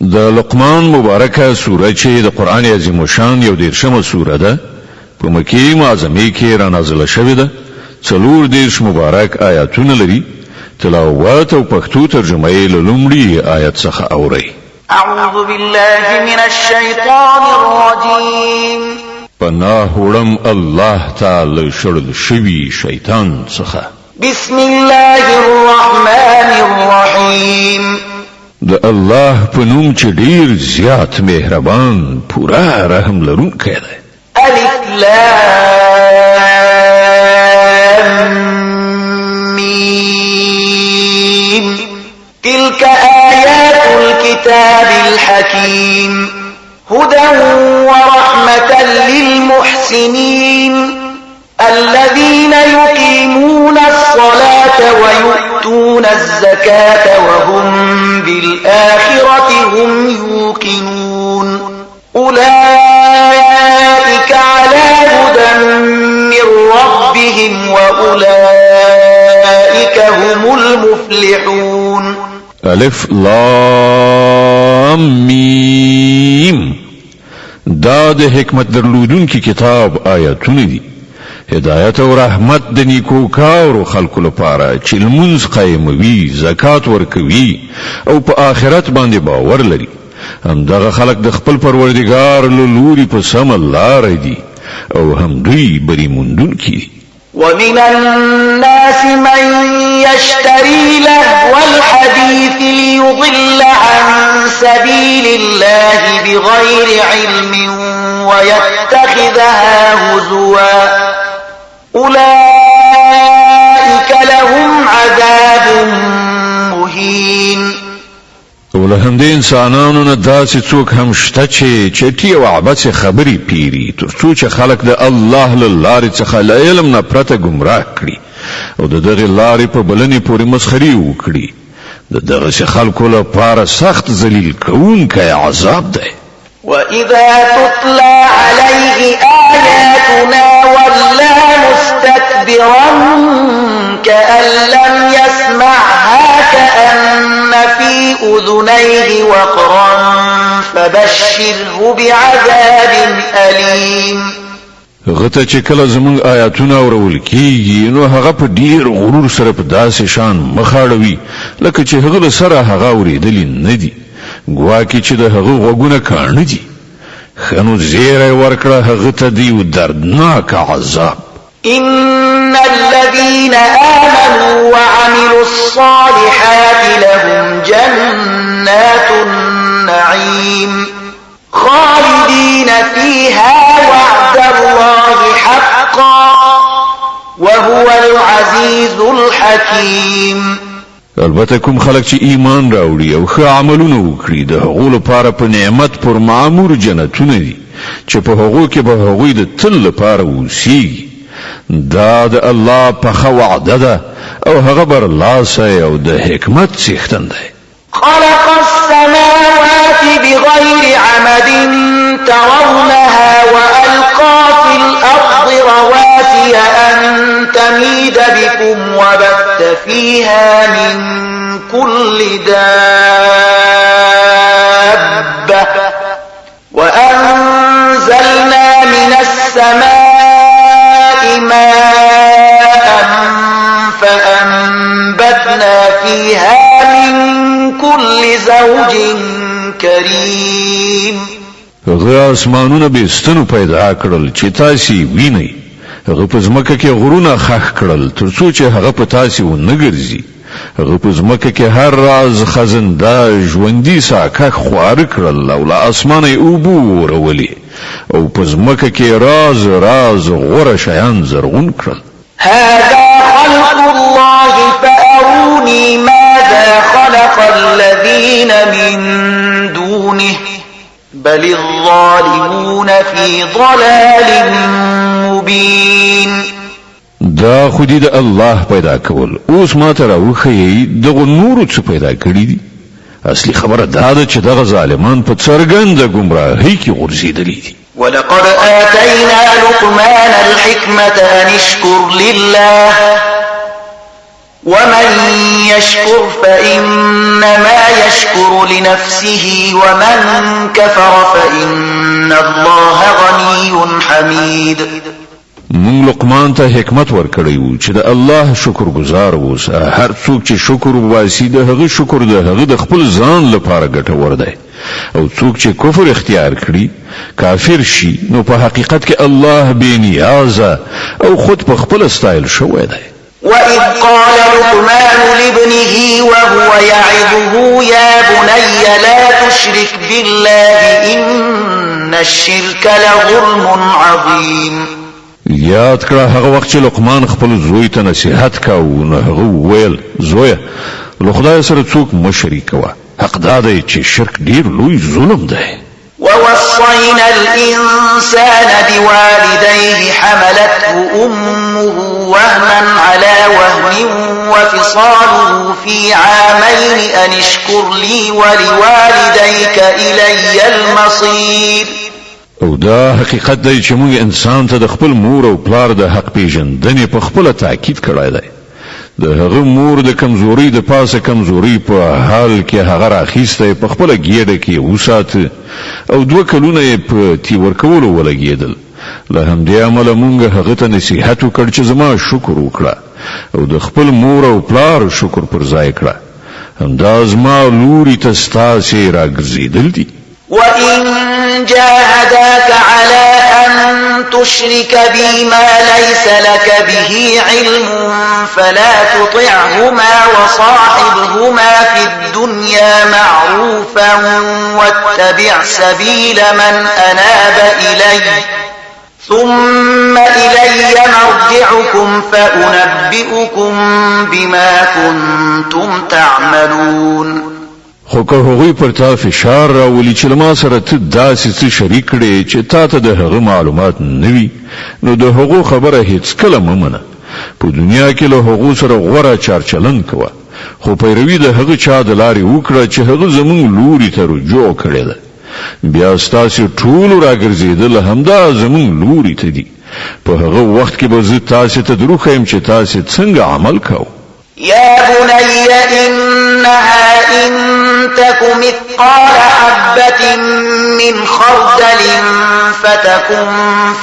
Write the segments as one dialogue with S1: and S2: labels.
S1: د لقمان مبارکه سوره چې د قران عظیم شان یو 13مه سوره ده په مکی معظمه کې را نازله شوې ده 40 مبارک آیاتونه لري تلاوت او پښتو ترجمه یې لومړی آیت څخه اوري
S2: اعوذ بالله من الشیطان الرجیم
S1: پناه وړم الله تعالی شړل شوی شیطان څخه
S2: بسم الله الرحمن الرحیم
S1: د الله په نوم چې ډیر زیات مهربان پورا رحم لرونکی دی
S2: الف لام میم تلك آیات الكتاب الحکیم هدى ورحمة للمحسنين الذين يقيمون الصلاة ويؤتون الزكاة وهم بالآخرة هم يوقنون أولئك على هدى من ربهم وأولئك هم المفلحون
S1: الف لام میم دا د حکمت درلودونکي کتاب آیاتونه دي هدایت او رحمت د نیکو کارو خلکو لپاره چې لمونځ قایموي زکات ورکوي او په آخرت باندې باور لري همدغه خلک د خپل پروردګار له لوري په سم لار دي او هم دوی بری موندونکي دي
S2: ومن الناس من يشتري لهو الحديث ليضل عن سبيل الله بغير علم ويتخذها هزوا أولئك لهم عذاب مهين
S1: ولهم د انسانانو نه داسې څوک هم شته چې چټي او عبث خبري پیری ترڅو چې خلک د الله له لارې څخه له علم نه پرته گمراه کړي او د دغه لارې په بلنې پورې مسخري وکړي د دغه خلکو لپاره سخت ذلیل کوونکی عذاب دی
S2: وإذا تتلى عليه آياتنا ولى مستكبرا كأن لم يسمعها كأن في أذنيه وقرا فبشره بعذاب أليم
S1: غته چې کله زمونږ آیاتونه اورول کیږي نو هغه په ډیر غرور سره په داسې شان مخاړوي لکه چې هغه سره هغه اوریدلی نه دي ګواکې چې د هغه غوګونه کانه دي خنو زیره ورکړه هغه ته دی دردناک عذاب
S2: إن الذين آمنوا وعملوا الصالحات لهم جنات النعيم خالدين فيها وعد الله حقا وهو العزيز الحكيم
S1: البته کوم خلک چې ایمان راوړي او ښه عملونه وکړي د هغو لپاره په نعمت پر معمور جنتونه دي چې په هغو کې به هغوی د تل لپاره اوسیږي دا د الله په ښه وعده ده او هغه برلاسی او د حکمت څښتن دی
S2: خلق السماوات بغير عمد ترونها وألقى في الأرض رواسي أن تميد بكم وبث فيها من كل دابة وأنزلنا من السماء ماء فأنبتنا فيها من كل زوج كريم
S1: هغه اسمانونه به ستنو پیدا کړل چې تاسو وینئ هغه په ځمکه کې غرونه خښ کړل ترڅو چې هغه په تاسو ونګرځي هغه په ځمکه کې هر راز خزنده ژوندۍ ساکه خوار کړل او له اسمانه اوبو ورولي او په ځمکه کې راز راز غوره شیان زرغون کړل
S2: هذا خلق الله فأروني ماذا خلق الذين من دونه بل الظالمون في ضلال مبين
S1: دا خودی د الله پیدا کول اوس ما ته راوخی دغه نور څه پیدا کړی دي اصلي خبره دا ده چې دغه ظالمان په څرګنده گمراهۍ کې غورځېدلي دي
S2: ولقد آتينا لقمان الحكمة أن اشكر لله ومن يشكر فإنما يشكر لنفسه ومن كفر فإن الله غني حميد.
S1: مونږ لقمان ته حکمت ورکړی وو چې د الله شکر گزار اوسه. هر څوک چې شکر وباسي د هغه شکر د هغه د خپل ځان لپاره ګټور دی، او څوک چې کفر اختیار کړي کافر شي نو په حقیقت کې الله بے نیازه او خود په خپل ستایل شوی دی.
S2: وإذ قال لقمان لابنه وهو يعظه يا بني لا تشرك بالله إن الشرك لظلم عظيم.
S1: یاد کړه هغه وخت چې لقمان خپل زوی ته نصیحت کاوه نو هغه وویل زویه له خدای سره څوک مه شریکوه، حق دا دی چې شرک ډیر لوی ظلم دی.
S2: ووصينا الإنسان بوالديه حملته أمه وهنا على وهن وفصاله في عامين أن اشكر لي ولوالديك إلي المصير.
S1: او دا حقیقت دی چې موږ انسان ته د خپل مور او پلار د حق پیژندنې په خپل تاکید کړی دی. د هغه مور د کمزوري د پاسه کمزوري په حال کې هغه راخیسته په خپل ګیډه کې وساته او 2 کلونه په تی ورکولو ولګیدل. له همدې عمله مونږ هغه ته نصیحت وکړ چې زما شکر وکړه او د خپل مور او پلار شکر پر ځای کړه. همدا زما لوري ته ستاسې راګرځېدل دي.
S2: وإن جاهداك على أن تشرك بي ما ليس لك به علم فلا تطعهما وصاحبهما في الدنيا معروفا واتبع سبيل من أناب إلي ثم إلي مرجعكم فأنبئكم بما كنتم تعملون.
S1: خو که هغوی پر تا فشار راولي چې ما سره ته داسې څه شریک کړې چې تا ته د هغه معلومات نه وي نو د هغو خبره هیڅ کله مه منه. په دنیا کې له هغو سره غوره چارچلن کوه، خو پیروي د هغه چا د لارې وکړه چې هغه زمونږ لوري ته رجوع کړې ده. بیا ستاسې ټولو راګرځېدل همدا زمونږ لوري ته دي. په هغه وخت کې به زه تاسې ته دروښیم چې تاسې څنګه عمل کوو.
S2: يا بني إنها إن تك مثقال حبة من خردل فتكن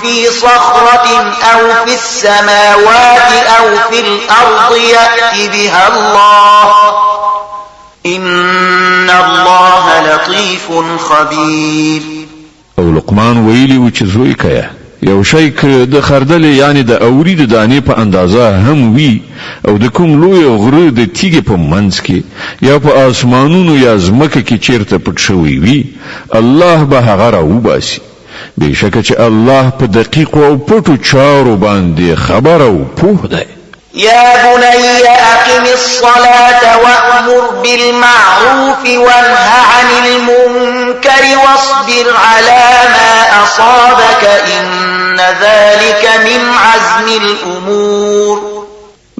S2: في صخرة أو في السماوات أو في الأرض يأت بها الله إن الله لطيف خبير.
S1: او لقمان ویلی و چې زوی کیا یو شی که د خردل یعنی د اورید دانې په اندازه هم وی او د کوم لوی غره د تیګې په منځ کې یا په آسمانونو یا ځمکه کې چیرته پټ شوی وي الله به هغه راوباسي. بېشکه چې الله په دقیقو او پټو چارو باندې خبر او پوه دی.
S2: يا بني أقم الصلاة وأمر بالمعروف وانه عن المنكر واصبر على ما أصابك إن ذلك من عزم الأمور.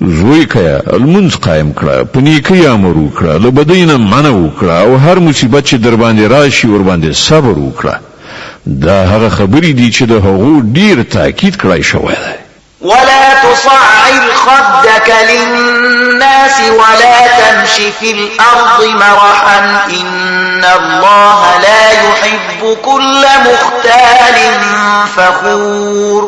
S1: زوی کیا المنځ قائم کړه، په نیکۍ امر وکړه، له بدۍ نه منع وکړه او هر مصیبت چې در باندې راشي ور باندې صبر وکړه. دا هغه خبرې دي چې د هغو ډیر تاکید کړای شوی دی.
S2: ولا تصعر خدك للناس ولا تمش في الأرض مرحا إن الله لا يحب كل مختال فخور.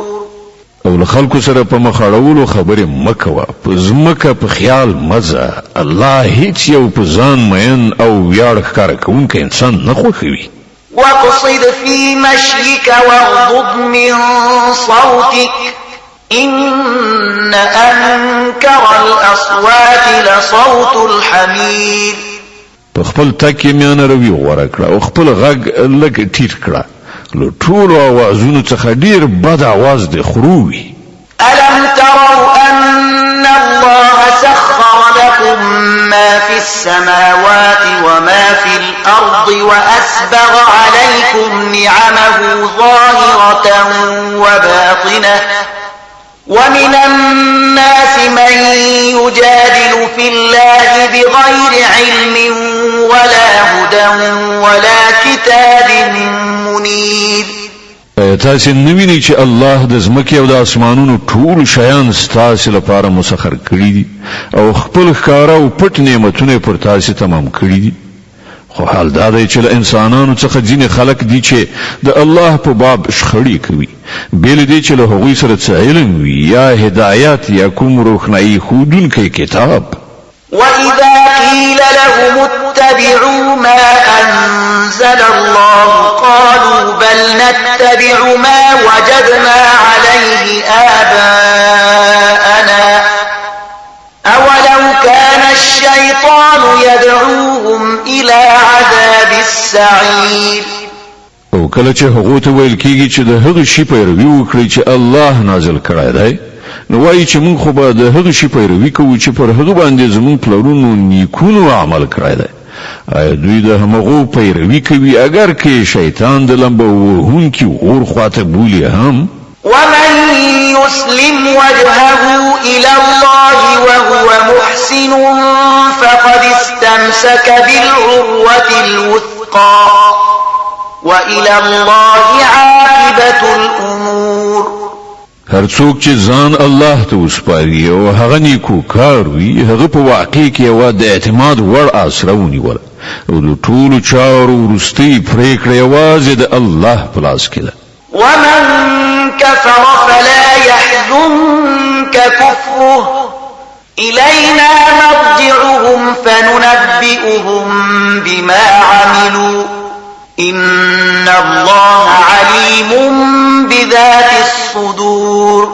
S1: او له خلکو سره په مخاړولو خبرې مکوه، په ځمکه په خیال مزه. الله هیڅ یو په ځان مین او ویاړ ښکاره کوونکی انسان نه خوښوي.
S2: واقصد في مشيك واغضض من صوتك إن أنكر الأصوات لصوت الحمير.
S1: په خپل تک یې میانه روي غوره کړه او خپل غږ لږ ټیټ کړه، له ټولو اوازونو څخه ډیر بد اواز د خرووي.
S2: ألم تروا أن الله سخر لكم ما في السماوات وما في الأرض وأسبغ عليكم نعمه ظاهرة وباطنة ومن الناس من يجادل في الله بغير علم ولا هدى ولا كتاب منير.
S1: تاسو نویني چې الله د ځمکې او د اسمانونو ټول شیان ستاسو لپاره مسخر کړی دي او خپل ښکارا او پټ نعمتونه پر تاسو تمام کړی دي خو حال دا دی چې انسانانو څخه ځینې خلک دي چې د الله په باب شخړې کوي بل دي چې له هغوی سره څه علم وي یا هدایت یا کوم روښنايي ښودونکی کتاب
S2: وَإِذَا قِيلَ لَهُمُ اتَّبِعُوا مَا أَنزَلَ اللَّهُ قَالُوا بَلْ نَتَّبِعُ مَا وَجَدْنَا عَلَيْهِ آبَاءَنَا أَوَلَوْ كَانَ الشَّيْطَانُ يَدْعُوهُمْ إِلَى عَذَابِ السَّعِيرِ
S1: او کله چې هغه ته ویل کیږي چې د هغه شی پیروي وکړي چې الله نازل کړی دی نو وایي چې موږ خو به د هغه شی پیروي کوو چې پر هغه باندې زموږ پلرونو نیکونو عمل کړی دی آیا دوی د همغو پیروي کوي اگر که شیطان د لمبه وهونکي اور خواته بولي هم
S2: ومن يسلم وجهه إلى الله وهو محسن فقد استمسك بالعروة الوثقى وإلى الله عاقبة الأمور
S1: هر څوک چې ځان الله ته وسپاري او هغه نیکو کار وي هغه په واقع کې یو د اعتماد وړ آسره ونیول او د ټولو چارو وروستۍ پرېکړه یوازې د الله په لاس کې ده
S2: ومن كفر فلا يحزنك كفره إلينا مرجعهم فننبئهم بما عملوا إن الله عليم بذات الصدور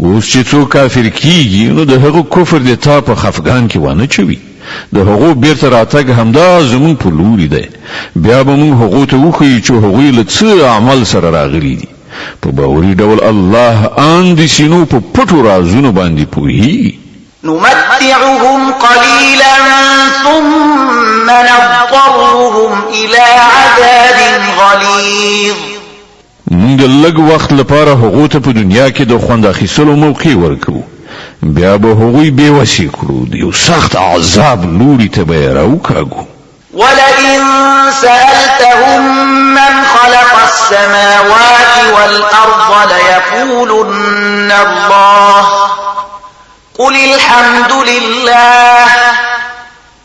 S1: اوس چې څوک کافر کیږي نو د هغو کفر د تا په خفګان کې ونه چوي د هغو بیرته راتګ همدا زمون په لوري دی بیا به موږ هغو ته وښیو چې هغوی له څه عمل سره راغلي دي په باوري ډول الله ان د سینو په پټو رازونو باندې پوهیږي
S2: نمتعهم قليلا ثم نضطرهم إلى عذاب غليظ
S1: موږ لږ وخت لپاره هغو ته په دنیا کې د خوند اخیستلو موقع ورکو بیا به هغوی بېوسې کړو د یو سخت عذاب لوري ته به یې راوکاږو
S2: ولئن سألتهم من خلق السماوات والأرض ليقولن الله قل الحمد لله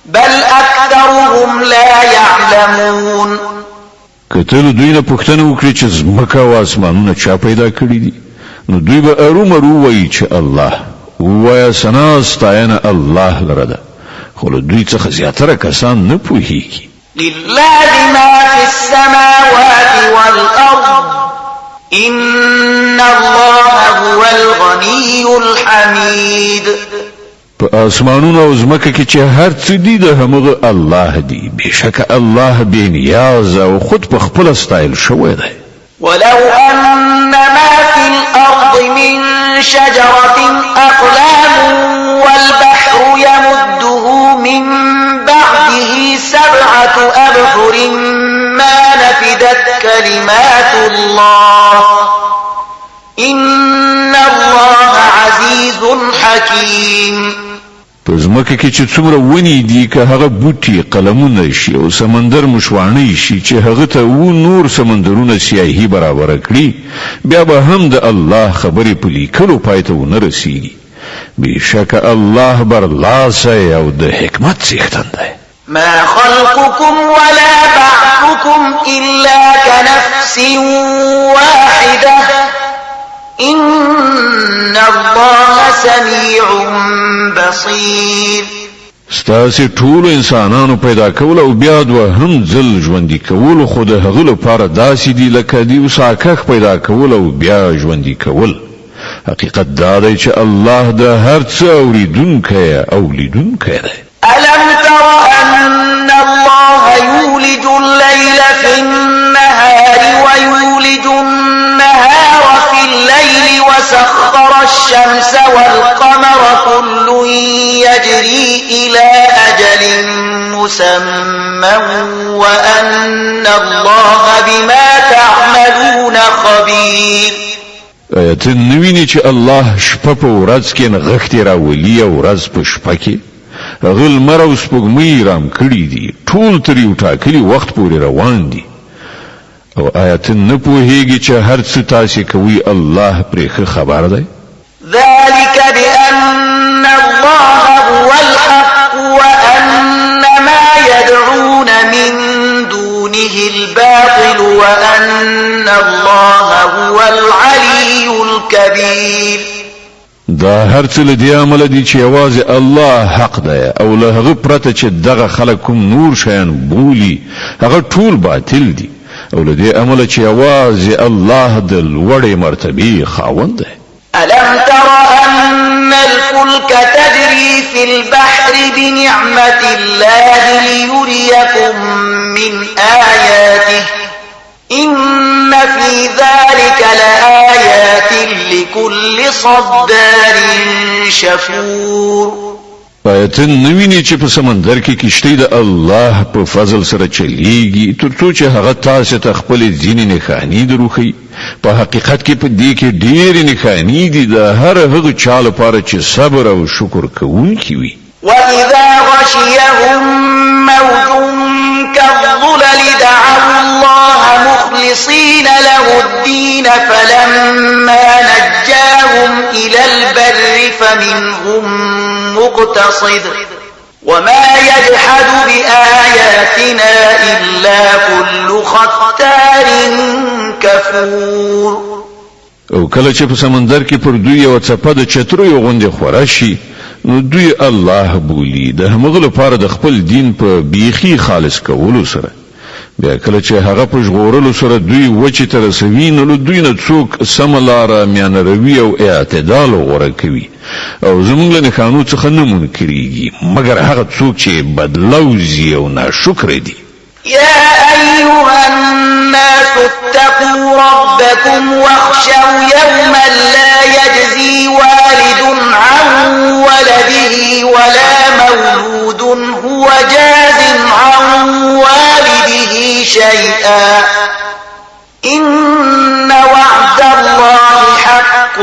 S2: بل أكثرهم لا يعلمون
S1: کتل دوی نه پوښتنه وکړي چې ځمکه او اسمانونه چا پیدا کړي دي نو دوی به ارومرو وایي چې الله ووایه ثنا ستاینه الله لره ده خو له دوی څخه زیاتره کسان نه پوهیږي
S2: لله ما في السماوات والأرض إن الله هو الغني الحميد
S1: په اسمانونو او ځمکه کې چې هر څه دي د همغه الله دی بشک الله بې نیاز او خود په خپل ستایل شوی دی
S2: ولو أن ما في الأرض من شجرة أقلام والبحر يمده من بعده 7 أبحر ما نفدت كلمات الله إن الله عزيز حكيم
S1: په ځمکه کې چې څومره ونی دي که هغه بوټي قلمونه شي او سمندر مشوانه شي چې هغه ته و نور سمندرونه سیاهي برابر کړي بیا به هم د الله خبرې په لیکلو پای ته ونه رسیږي بشک الله برلاسی او د حکمت څښتن دی
S2: ما خلقكم ولا بعثكم إلا كنفس واحدة إن الله سميع بصير
S1: ستاسې ټول انسانانو پیدا کول او بیا دوهم ځل ژوندي کول خو د هغه لپاره داسې دي لکه د یو ساکښ پیدا کول او بیا ژوندي کول حقیقت دا دی چې الله د هر څه اوریدونکی او لیدونکی دی
S2: ألم تر أن الله يولج الليل في النهار ويولج النهار في الليل وسخر الشمس والقمر كل يجري إلى أجل مسمى وأن الله بما تعملون خبير
S1: ته نویني چې الله شپه په ورځ کې نغښتې راولي او ورځ په شپه کې هغه لمر او سپوږمۍ رام کړي دي ټول تر یو ټاکلي وخت پورې روان دي او آیت نه پوهیږي چې هر څه تاسو کوي الله پرې خبر دی.
S2: ذلك بأن الله هو الحق وأن ما يدعون من دونه الباطل وأن الله هو العلي الكبير.
S1: دا هر څه لدی عمل دي چې یوازې الله حق دی او له هغه پرته چې دغه خلک کوم نور شیان بولي هغه ټول باطل دي او لدی عمل چې یوازې الله د لوړې مرتبه خاوند دی.
S2: ألم تر أن الفلك تجري في البحر بنعمة الله ليريكم من آياته إن في ذلك لآيات لكل صبار شكور.
S1: آیتن نویني چې په سمندر کې کشتۍ د الله په فضل سره چلیږي ترڅو چې هغه تاسو ته خپل ځینې نښانې دروخي. په حقیقت کې په دې کې ډېرې نښانې دي د هر هغه چا لپاره چې صبر او شکر کوونکی وي.
S2: وإذا غشيهم موج كالظلل دعوا الله مخلصين له الدين فلما نجاهم إلى البر فمنهم مقتصد وما يجحد بآياتنا إلا كل ختار كفور.
S1: او کله چې په سمندر کې پر دوی یو څپه د چترو یو غوندې خورا شي نو دوی الله بولی د همغه لپاره د خپل دین په بیخي خالص کولو سره. بیا کله چې هغه په ژغورلو سره دوی وچې ته رسوي نو دوی نه څوک سمه لاره میانه روي او اعتدال غوره کوي او زموږ له نښانو څخه نه منکرېږي مګر هغه څوک چې بدلوزي او ناشکره دي.
S2: يا أيها الناس اتقوا ربكم واخشوا يوما لا يجزي والد عن ولده ولا مولود هو جاز عن والده شيئا إن وعد الله حق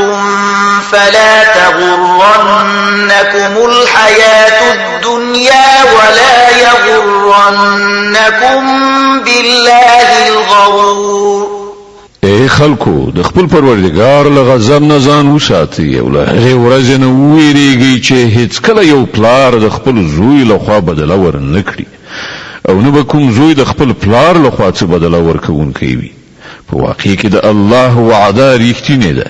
S2: فلا تغرنكم الحياة الدنيا ولا يغرنكم بالله الغرور.
S1: اے خلکو د خپل پروردگار له غضب نه ځان وساتئ او له هغې ورځې نه وویریږئ چې هیڅ کله یو پلار د خپل زوی له خوا بدله ور نه کړي او نه به کوم زوی د خپل پلار له خوا څه بدله ورکوونکی وي. په واقع کې د الله وعده ریښتینې ده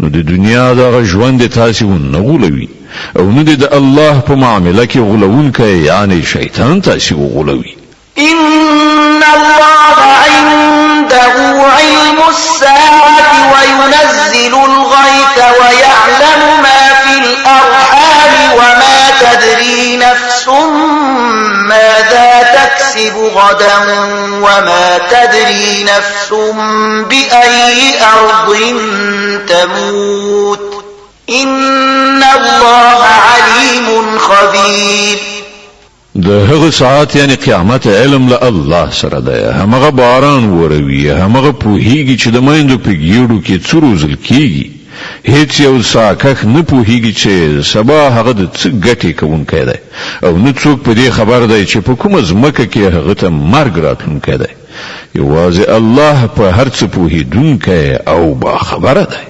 S1: نو د دنیا دغه ژوند تاسې ونه غولوي او نه د الله په معامله کې غولونکی یعنی شیطان تاسې وغولوي.
S2: إن الله عنده علم الساعة وينزل الغيث ويعلم ما في الأرحام وما تدري نفس ماذا تكسب غدا وما تدري نفس بأي أرض تموت إن الله عليم خبير.
S1: د هغه ساعت یعنی قیامت علم له الله سره ده. همغه باران وروي همغه پوهیږي چې د مایندو په ګیړو کې څو روزل کیږي. هیڅ یو ساکخ نه پوهیږي چې سبا هغه د څه ګټې کوونکی دی او نه څوک په دې خبر دی چې په کومه ځمکه کې هغه ته مرګ راتلونکی دی. یوازې الله په هر څه پوهیدونکی او با خبره دی.